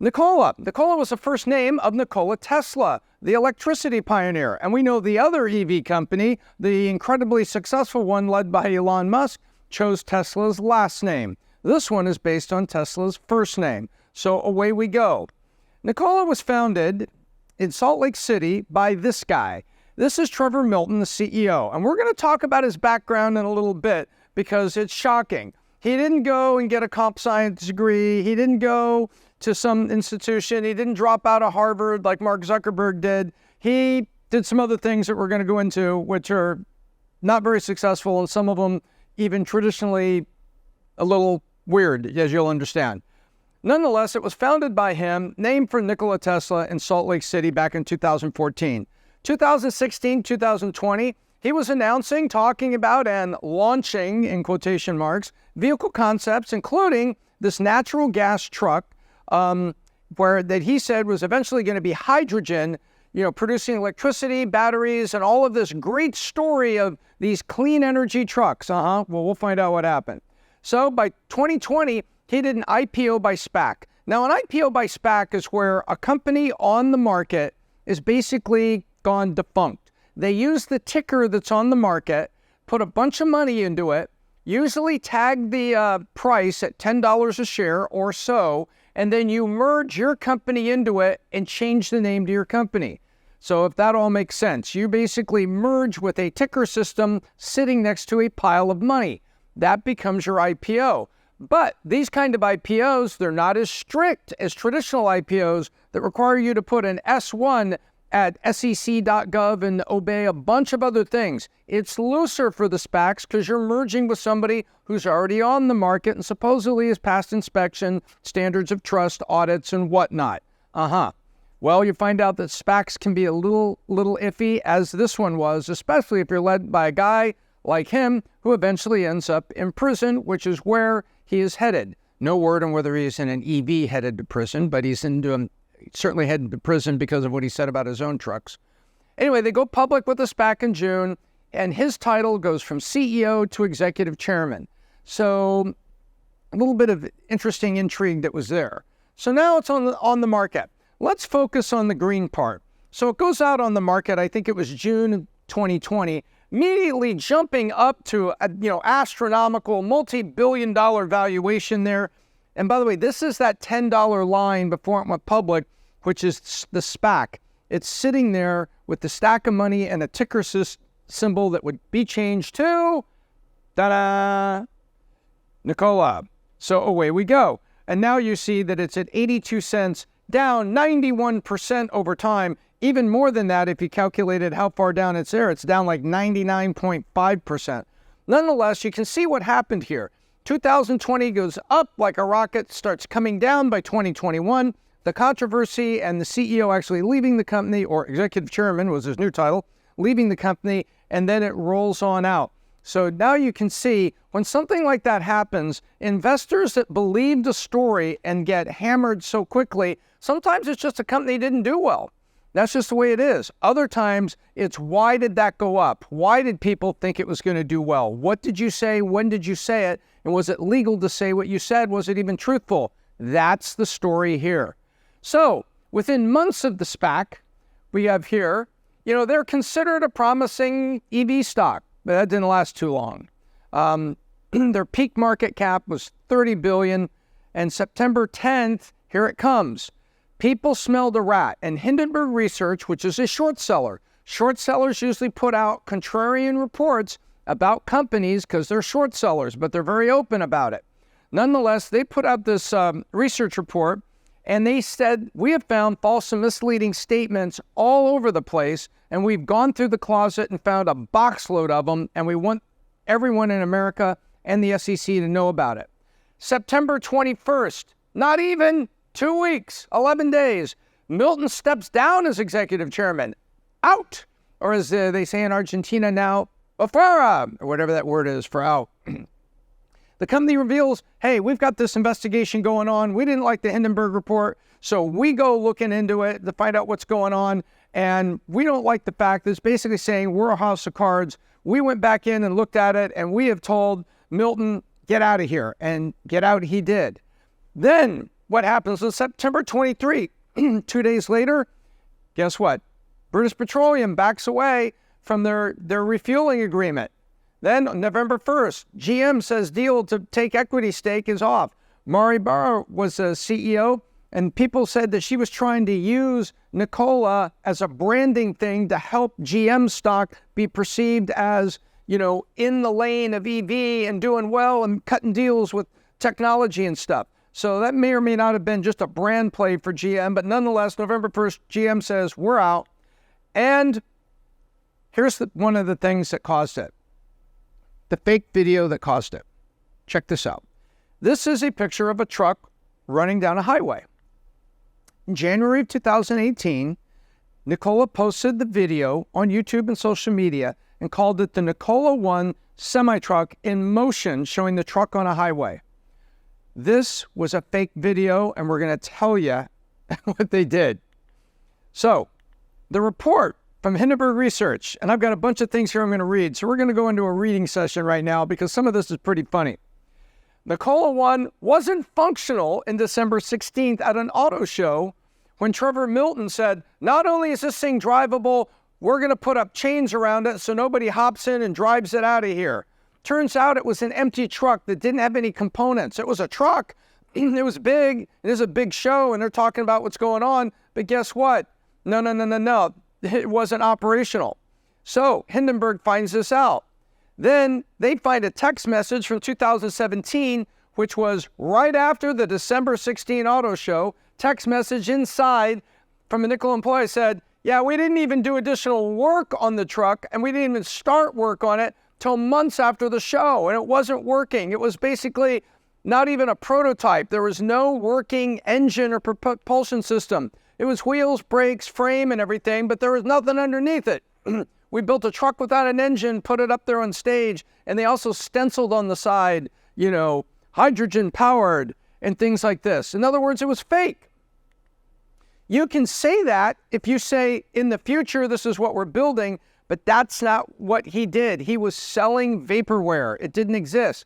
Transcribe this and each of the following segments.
Nikola. Nikola was the first name of Nikola Tesla, the electricity pioneer. And we know the other EV company, the incredibly successful one led by Elon Musk, chose Tesla's last name. This one is based on Tesla's first name. So away we go. Nikola was founded in Salt Lake City by this guy. This is Trevor Milton, the CEO. And we're going to talk about his background in a little bit because it's shocking. He didn't go and get a comp science degree. He didn't go to some institution. He didn't drop out of Harvard like Mark Zuckerberg did. He did some other things that we're going to go into, which are not very successful, and some of them even traditionally a little weird, as you'll understand. Nonetheless, it was founded by him, named for Nikola Tesla in Salt Lake City back in 2014. 2016, 2020, he was announcing, talking about, and launching, in quotation marks, vehicle concepts, including this natural gas truck, where that he said was eventually going to be hydrogen, producing electricity, batteries, and all of this great story of these clean energy trucks. Well, we'll find out what happened. So by 2020, he did an IPO by SPAC. Now, an IPO by SPAC is where a company on the market is basically gone defunct. They use the ticker that's on the market, put a bunch of money into it, usually tag the price at $10 a share or so, and then you merge your company into it and change the name to your company. So if that all makes sense, you basically merge with a ticker system sitting next to a pile of money. That becomes your IPO. But these kind of IPOs, they're not as strict as traditional IPOs that require you to put an S1 at sec.gov and obey a bunch of other things. It's looser for the SPACs because you're merging with somebody who's already on the market and supposedly has passed inspection, standards of trust, audits, and whatnot. Well, you find out that SPACs can be a little iffy, as this one was, especially if you're led by a guy like him who eventually ends up in prison, which is where he is headed. No word on whether he's in an EV headed to prison, but he's certainly headed to prison because of what he said about his own trucks. Anyway, they go public with a SPAC in June, and his title goes from CEO to executive chairman. So a little bit of interesting intrigue that was there. So now it's on the market. Let's focus on the green part. So it goes out on the market, I think it was June 2020, immediately jumping up to astronomical multi-billion-dollar valuation there. And by the way, this is that $10 line before it went public, which is the SPAC. It's sitting there with the stack of money and a ticker symbol that would be changed to, ta-da, Nikola. So away we go. And now you see that it's at 82 cents, down 91% over time. Even more than that, if you calculated how far down it's there, it's down like 99.5%. Nonetheless, you can see what happened here. 2020 goes up like a rocket, starts coming down by 2021. The controversy and the CEO actually leaving the company, or executive chairman was his new title, leaving the company, and then it rolls on out. So now you can see when something like that happens, investors that believe the story and get hammered so quickly, sometimes it's just a company didn't do well. That's just the way it is. Other times, it's why did that go up? Why did people think it was going to do well? What did you say? When did you say it? And was it legal to say what you said? Was it even truthful? That's the story here. So within months of the SPAC, we have here, they're considered a promising EV stock, but that didn't last too long. Their peak market cap was $30 billion, and September 10th, here it comes. People smelled a rat, and Hindenburg Research, which is a short seller. Short sellers usually put out contrarian reports about companies because they're short sellers, but they're very open about it. Nonetheless, they put out this research report, and they said, we have found false and misleading statements all over the place, and we've gone through the closet and found a box load of them, and we want everyone in America and the SEC to know about it. September 21st, not even 2 weeks, 11 days, Milton steps down as executive chairman. Out! Or as they say in Argentina now, afuera, or whatever that word is for out. The company reveals, hey, we've got this investigation going on. We didn't like the Hindenburg report, so we go looking into it to find out what's going on. And we don't like the fact that it's basically saying we're a house of cards. We went back in and looked at it, and we have told Milton, get out of here. And get out he did. Then what happens on September 23? 2 days later, guess what? British Petroleum backs away from their refueling agreement. Then on November 1st, GM says deal to take equity stake is off. Mari Barra was a CEO, and people said that she was trying to use Nikola as a branding thing to help GM stock be perceived as, in the lane of EV and doing well and cutting deals with technology and stuff. So that may or may not have been just a brand play for GM, but nonetheless, November 1st, GM says, we're out. And here's one of the things that caused it. The fake video that caused it. Check this out. This is a picture of a truck running down a highway. In January of 2018, Nikola posted the video on YouTube and social media and called it the Nikola One semi-truck in motion, showing the truck on a highway. This was a fake video, and we're going to tell you what they did. So, the report from Hindenburg Research, and I've got a bunch of things here I'm going to read, so we're going to go into a reading session right now because some of this is pretty funny. Nikola One wasn't functional in December 16th at an auto show when Trevor Milton said, not only is this thing drivable, we're going to put up chains around it so nobody hops in and drives it out of here. Turns out it was an empty truck that didn't have any components. It was a truck. It was big. It is a big show, and they're talking about what's going on. But guess what? No. It wasn't operational. So Hindenburg finds this out. Then they find a text message from 2017, which was right after the December 16 auto show. Text message inside from a Nikola employee said, yeah, we didn't even do additional work on the truck, and we didn't even start work on it till months after the show, and it wasn't working. It was basically not even a prototype. There was no working engine or propulsion system. It was wheels, brakes, frame, and everything, but there was nothing underneath it. We built a truck without an engine, put it up there on stage, and they also stenciled on the side, hydrogen powered and things like this. In other words, it was fake. You can say that if you say in the future, this is what we're building, but that's not what he did. He was selling vaporware. It didn't exist.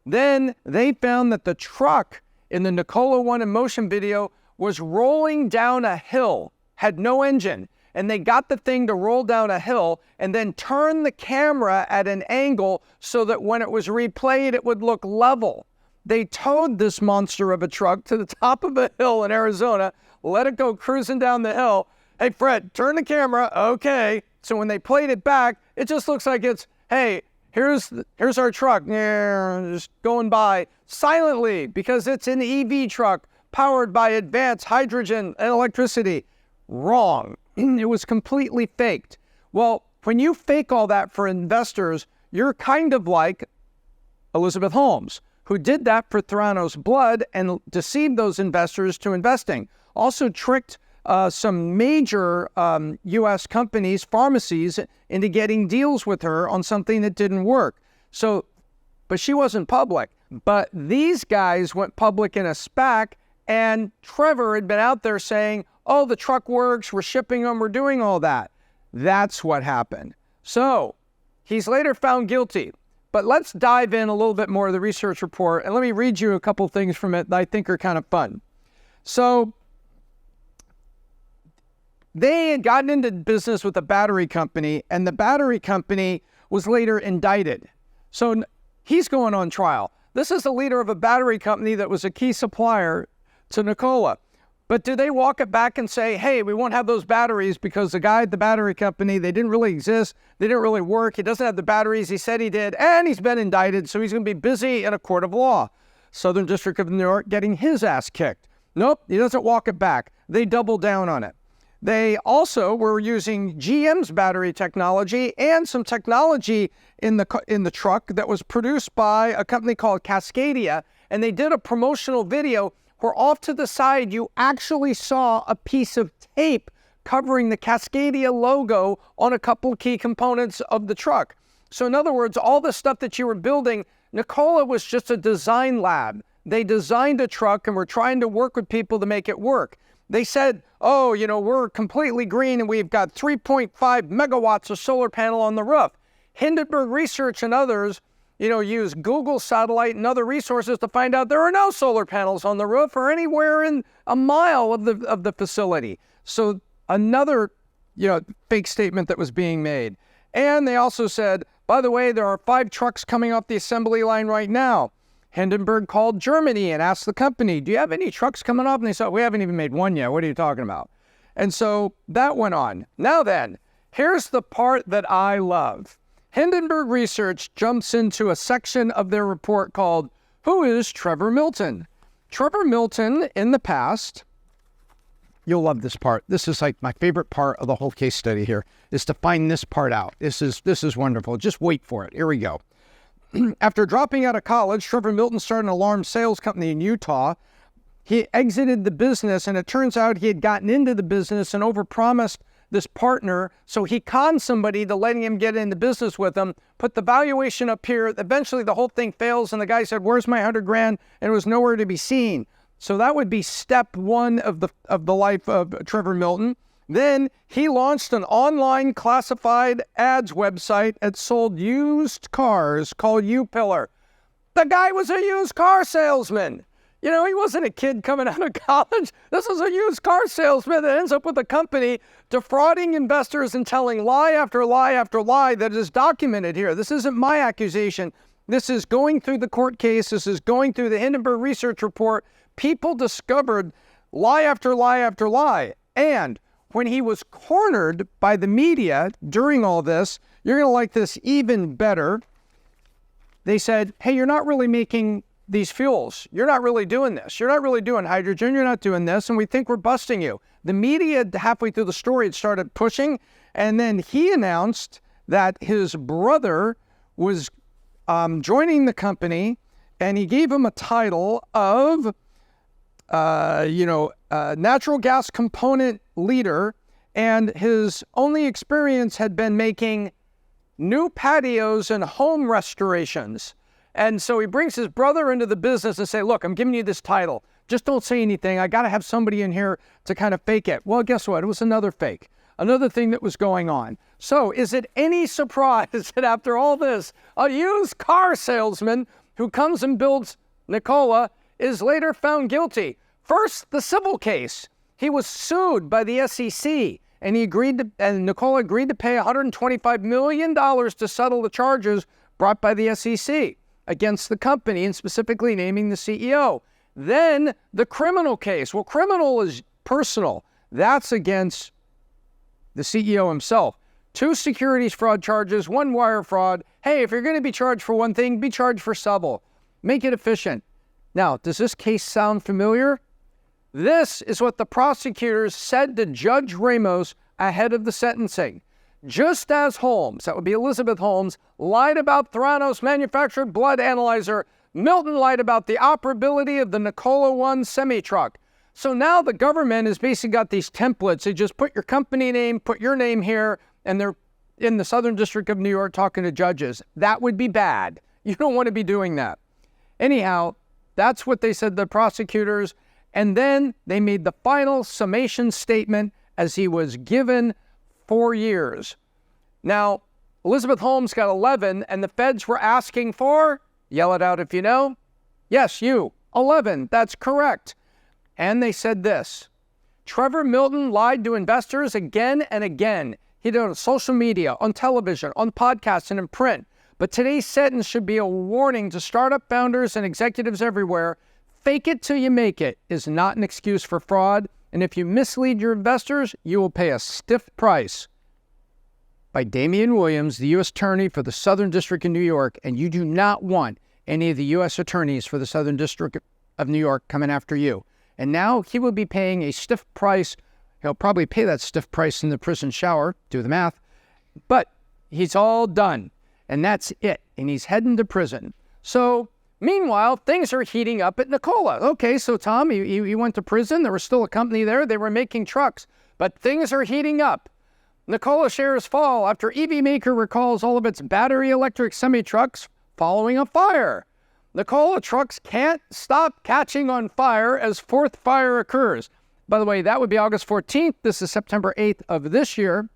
Then they found that the truck in the Nikola One in motion video was rolling down a hill, had no engine, and they got the thing to roll down a hill and then turn the camera at an angle so that when it was replayed, it would look level. They towed this monster of a truck to the top of a hill in Arizona, let it go cruising down the hill. Hey, Fred, turn the camera. Okay. So when they played it back, it just looks like it's, hey, here's our truck, just going by silently because it's an EV truck powered by advanced hydrogen and electricity. Wrong. It was completely faked. Well, when you fake all that for investors, you're kind of like Elizabeth Holmes, who did that for Theranos Blood and deceived those investors to investing. Also tricked some major U.S. companies, pharmacies, into getting deals with her on something that didn't work. So, but she wasn't public. But these guys went public in a SPAC, and Trevor had been out there saying, oh, the truck works, we're shipping them, we're doing all that. That's what happened. So, he's later found guilty. But let's dive in a little bit more of the research report, and let me read you a couple things from it that I think are kind of fun. So, they had gotten into business with a battery company, and the battery company was later indicted. So he's going on trial. This is the leader of a battery company that was a key supplier to Nikola. But did they walk it back and say, hey, we won't have those batteries because the guy at the battery company, they didn't really exist, they didn't really work, he doesn't have the batteries he said he did, and he's been indicted, so he's going to be busy in a court of law. Southern District of New York getting his ass kicked. Nope, he doesn't walk it back. They double down on it. They also were using GM's battery technology and some technology in the truck that was produced by a company called Cascadia, and they did a promotional video where off to the side you actually saw a piece of tape covering the Cascadia logo on a couple key components of the truck. So in other words, all the stuff that you were building, Nikola was just a design lab. They designed a truck and were trying to work with people to make it work. They said, oh, we're completely green and we've got 3.5 megawatts of solar panel on the roof. Hindenburg Research and others use Google satellite and other resources to find out there are no solar panels on the roof or anywhere in a mile of the facility. So another, fake statement that was being made. And they also said, by the way, there are 5 trucks coming off the assembly line right now. Hindenburg called Germany and asked the company, do you have any trucks coming off? And they said, we haven't even made one yet. What are you talking about? And so that went on. Now then, here's the part that I love. Hindenburg Research jumps into a section of their report called, Who is Trevor Milton? Trevor Milton, in the past, you'll love this part. This is like my favorite part of the whole case study here, is to find this part out. This is wonderful. Just wait for it. Here we go. After dropping out of college, Trevor Milton started an alarm sales company in Utah. He exited the business, and it turns out he had gotten into the business and overpromised this partner, so he conned somebody to letting him get into business with him, put the valuation up here. Eventually, the whole thing fails, and the guy said, where's my $100,000? And it was nowhere to be seen. So that would be step 1 of the life of Trevor Milton. Then he launched an online classified ads website that sold used cars called U-Pillar. The guy was a used car salesman. He wasn't a kid coming out of college. This is a used car salesman that ends up with a company defrauding investors and telling lie after lie after lie that is documented here. This isn't my accusation. This is going through the court case. This is going through the Hindenburg Research report. People discovered lie after lie after lie. And when he was cornered by the media during all this, you're going to like this even better. They said, hey, you're not really making these fuels. You're not really doing this. You're not really doing hydrogen. You're not doing this. And we think we're busting you. The media, halfway through the story, had started pushing. And then he announced that his brother was joining the company, and he gave him a title of natural gas component leader, and his only experience had been making new patios and home restorations. And so he brings his brother into the business and say, look, I'm giving you this title. Just don't say anything. I got to have somebody in here to kind of fake it. Well, guess what? It was another fake, another thing that was going on. So is it any surprise that after all this, a used car salesman who comes and builds Nikola is later found guilty? First, the civil case. He was sued by the SEC, and Nikola agreed to pay $125 million to settle the charges brought by the SEC against the company, and specifically naming the CEO. Then the criminal case. Well, criminal is personal. That's against the CEO himself. 2 securities fraud charges, 1 wire fraud. Hey, if you're going to be charged for one thing, be charged for several. Make it efficient. Now, does this case sound familiar? This is what the prosecutors said to Judge Ramos ahead of the sentencing. Just as Holmes, that would be Elizabeth Holmes, lied about Theranos manufactured blood analyzer, Milton lied about the operability of the Nikola 1 semi-truck. So now the government has basically got these templates. They just put your company name, put your name here, and they're in the Southern District of New York talking to judges. That would be bad. You don't want to be doing that. Anyhow, that's what they said, the prosecutors. And then they made the final summation statement as he was given 4 years. Now, Elizabeth Holmes got 11, and the feds were asking for, yell it out if you know. Yes, you, 11, that's correct. And they said this: Trevor Milton lied to investors again and again. He did it on social media, on television, on podcasts, and in print. But today's sentence should be a warning to startup founders and executives everywhere. Fake it till you make it is not an excuse for fraud. And if you mislead your investors, you will pay a stiff price. By Damian Williams, the U.S. Attorney for the Southern District of New York, and you do not want any of the U.S. attorneys for the Southern District of New York coming after you. And now he will be paying a stiff price. He'll probably pay that stiff price in the prison shower, do the math, but he's all done, and that's it, and he's heading to prison. So meanwhile, things are heating up at Nikola. Okay, so Tom, he went to prison. There was still a company there. They were making trucks, but things are heating up. Nikola shares fall after EV maker recalls all of its battery electric semi-trucks following a fire. Nikola trucks can't stop catching on fire as 4th fire occurs. By the way, that would be August 14th. This is September 8th of this year.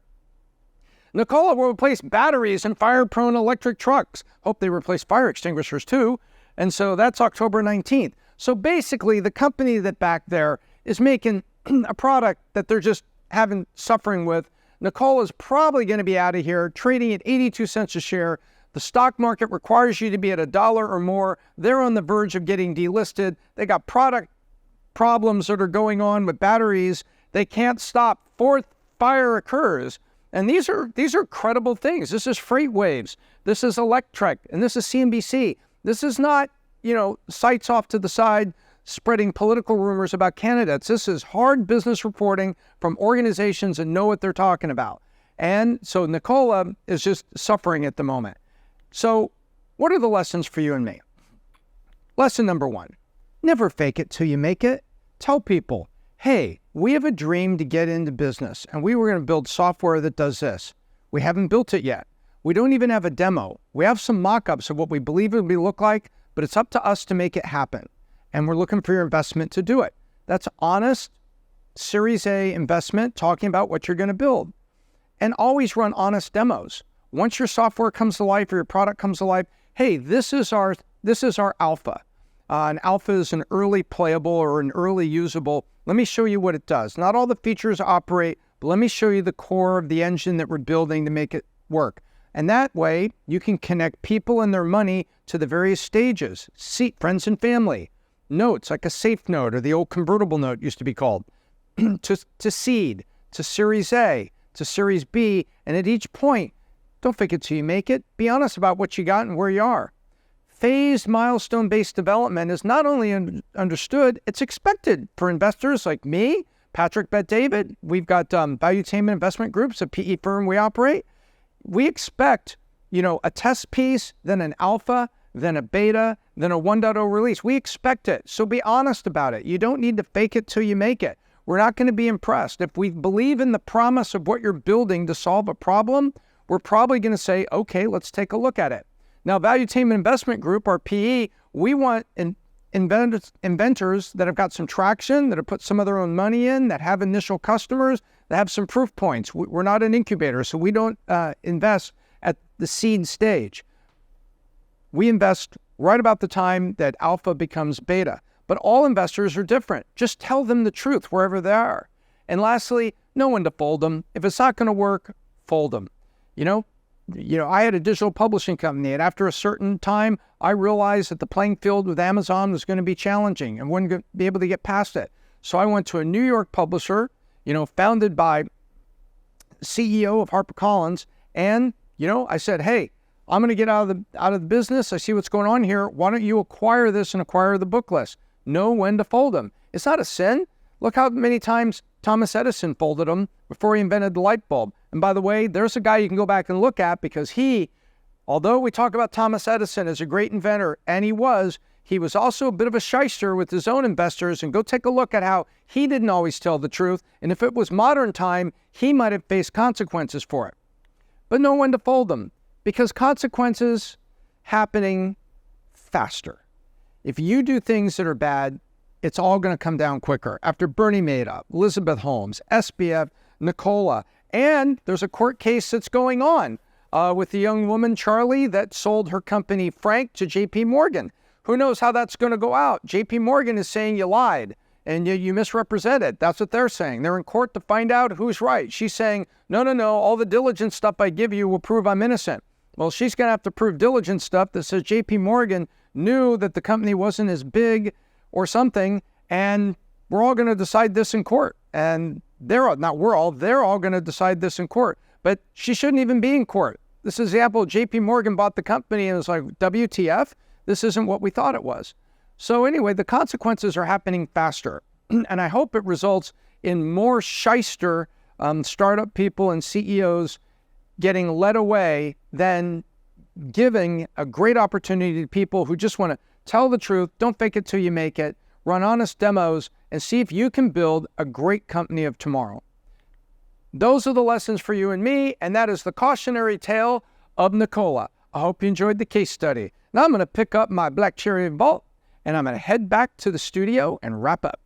Nikola will replace batteries in fire-prone electric trucks. Hope they replace fire extinguishers too. And so that's October 19th. So basically, the company that back there is making a product that they're just suffering with. Nikola is probably going to be out of here, trading at 82 cents a share. The stock market requires you to be at $1 or more. They're on the verge of getting delisted. They got product problems that are going on with batteries. They can't stop. Fourth fire occurs. And these are credible things. This is FreightWaves. This is Electrek. And this is CNBC. This is not, sites off to the side spreading political rumors about candidates. This is hard business reporting from organizations that know what they're talking about. And so Nikola is just suffering at the moment. So what are the lessons for you and me? Lesson number 1, never fake it till you make it. Tell people, hey, we have a dream to get into business and we were going to build software that does this. We haven't built it yet. We don't even have a demo. We have some mock-ups of what we believe it would look like, but it's up to us to make it happen. And we're looking for your investment to do it. That's honest Series A investment, talking about what you're going to build. And always run honest demos. Once your software comes to life or your product comes to life, hey, this is our alpha. An alpha is an early playable or an early usable. Let me show you what it does. Not all the features operate, but let me show you the core of the engine that we're building to make it work. And that way, you can connect people and their money to the various stages. Friends and family. Notes, like a safe note or the old convertible note used to be called, to seed, to Series A, to Series B. And at each point, don't fake it till you make it. Be honest about what you got and where you are. Phased milestone-based development is not only understood, it's expected for investors like me, Patrick Bet-David. We've got Valuetainment Investment Groups, a PE firm we operate. We expect, a test piece, then an alpha, then a beta, then a 1.0 release. We expect it. So be honest about it. You don't need to fake it till you make it. We're not going to be impressed. If we believe in the promise of what you're building to solve a problem, we're probably going to say, okay, let's take a look at it. Now, Valuetainment Investment Group, our PE, we want inventors that have got some traction, that have put some of their own money in, that have initial customers, that have some proof points. We're not an incubator, so we don't invest at the seed stage. We invest right about the time that alpha becomes beta. But all investors are different. Just tell them the truth wherever they are. And lastly, know when to fold them. If it's not going to work, fold them. I had a digital publishing company, and after a certain time, I realized that the playing field with Amazon was going to be challenging and wouldn't be able to get past it. So I went to a New York publisher, founded by CEO of HarperCollins, and, I said, hey, I'm going to get out of the business. I see what's going on here. Why don't you acquire this and acquire the book list? Know when to fold them. It's not a sin. Look how many times Thomas Edison folded them before he invented the light bulb. And by the way, there's a guy you can go back and look at because although we talk about Thomas Edison as a great inventor, and he was also a bit of a shyster with his own investors. And go take a look at how he didn't always tell the truth. And if it was modern time, he might have faced consequences for it. But know when to fold them. Because consequences happening faster. If you do things that are bad, it's all going to come down quicker. After Bernie Madoff, Elizabeth Holmes, SBF, Nikola, and there's a court case that's going on with the young woman, Charlie, that sold her company, Frank, to JP Morgan. Who knows how that's going to go out? JP Morgan is saying you lied and you misrepresented. That's what they're saying. They're in court to find out who's right. She's saying, no, all the diligence stuff I give you will prove I'm innocent. Well, she's going to have to prove diligence stuff that says JP Morgan knew that the company wasn't as big or something, and we're all going to decide this in court. And they're all going to decide this in court. But she shouldn't even be in court. This is the example. JP Morgan bought the company and it was like, WTF? This isn't what we thought it was. So anyway, the consequences are happening faster. And I hope it results in more shyster startup people and CEOs getting led away than giving a great opportunity to people who just want to tell the truth, don't fake it till you make it, run honest demos, and see if you can build a great company of tomorrow. Those are the lessons for you and me, and that is the cautionary tale of Nikola. I hope you enjoyed the case study. Now I'm going to pick up my Black Cherry Vault, and I'm going to head back to the studio and wrap up.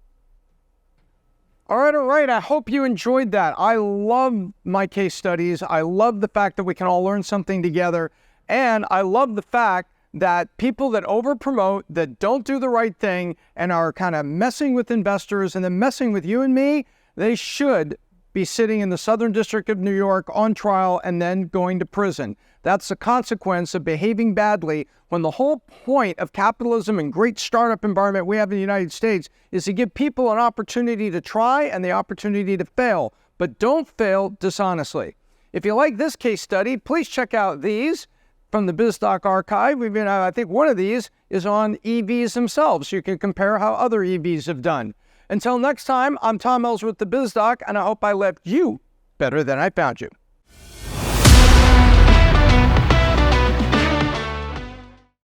All right. I hope you enjoyed that. I love my case studies. I love the fact that we can all learn something together. And I love the fact that people that over-promote, that don't do the right thing, and are kind of messing with investors and then messing with you and me, they should be sitting in the Southern District of New York on trial and then going to prison. That's the consequence of behaving badly when the whole point of capitalism and great startup environment we have in the United States is to give people an opportunity to try and the opportunity to fail, but don't fail dishonestly. If you like this case study, please check out these from the Biz Doc archive. I think one of these is on EVs themselves, so you can compare how other EVs have done. Until next time, I'm Tom Ellsworth, the Biz Doc, and I hope I left you better than I found you.